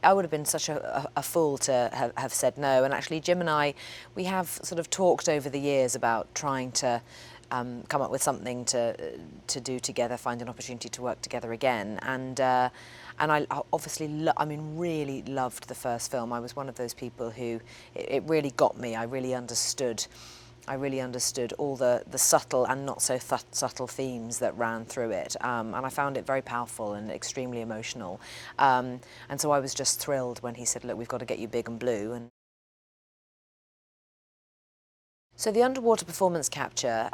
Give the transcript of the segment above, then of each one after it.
I would have been such a fool to have said no. And actually, Jim and I, we have sort of talked over the years about trying to come up with something to do together, find an opportunity to work together again. And I obviously, really loved the first film. I was one of those people who, it really got me. I really understood all the subtle and not so subtle themes that ran through it, and I found it very powerful and extremely emotional. And so I was just thrilled when he said, "Look, we've got to get you big and blue." And so the underwater performance capture.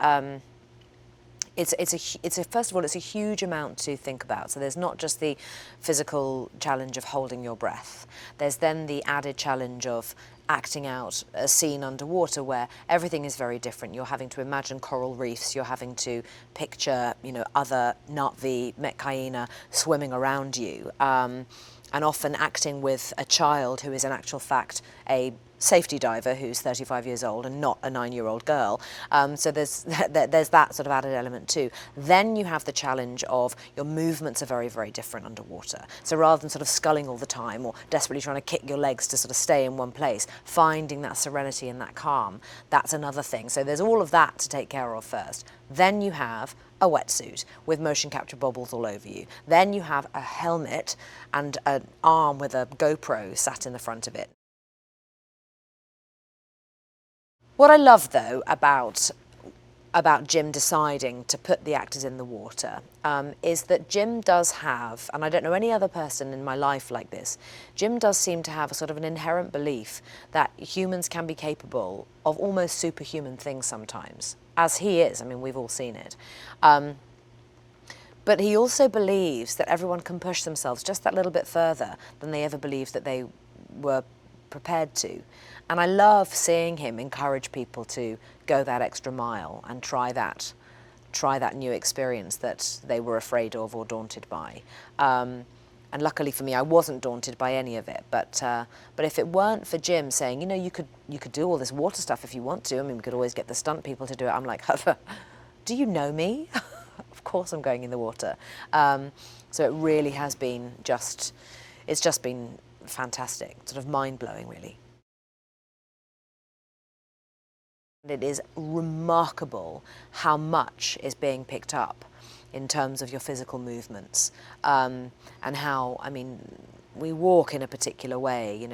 First of all, it's a huge amount to think about. So there's not just the physical challenge of holding your breath. There's then the added challenge of acting out a scene underwater where everything is very different. You're having to imagine coral reefs. You're having to picture, other Na'vi, Metcaina swimming around you, and often acting with a child who is in actual fact a safety diver who's 35 years old and not a 9-year-old girl. So there's that sort of added element too. Then you have the challenge of your movements are very, very different underwater. So rather than sort of sculling all the time or desperately trying to kick your legs to sort of stay in one place, finding that serenity and that calm, that's another thing. So there's all of that to take care of first. Then you have a wetsuit with motion capture bobbles all over you. Then you have a helmet and an arm with a GoPro sat in the front of it. What I love, though, about Jim deciding to put the actors in the water is that Jim does have, and I don't know any other person in my life like this, Jim does seem to have a sort of an inherent belief that humans can be capable of almost superhuman things sometimes, as he is. I mean, we've all seen it. But he also believes that everyone can push themselves just that little bit further than they ever believed that they were prepared to. And I love seeing him encourage people to go that extra mile and try that new experience that they were afraid of or daunted by. And luckily for me, I wasn't daunted by any of it. But if it weren't for Jim saying, you could do all this water stuff if you want to. I mean, we could always get the stunt people to do it. I'm like, do you know me? Of course I'm going in the water. So it really has been it's just been fantastic, sort of mind-blowing, really. It is remarkable how much is being picked up in terms of your physical movements, and how, we walk in a particular way.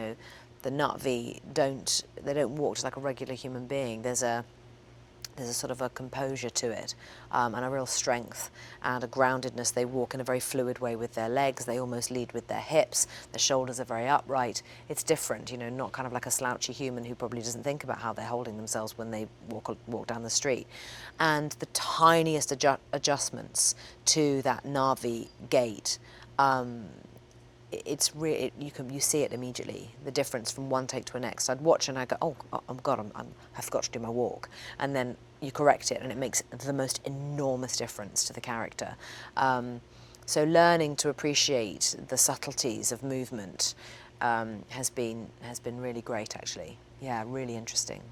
The Na'vi don't walk just like a regular human being. There's a sort of a composure to it, and a real strength and a groundedness. They walk in a very fluid way with their legs. They almost lead with their hips. Their shoulders are very upright. It's different, not kind of like a slouchy human who probably doesn't think about how they're holding themselves when they walk down the street. And the tiniest adjustments to that Na'vi gait, it's really, you see it immediately, the difference from one take to the next. I'd watch and I'd go, oh God, I forgot to do my walk. And then you correct it and it makes the most enormous difference to the character. So learning to appreciate the subtleties of movement has been really great, actually. Yeah, really interesting.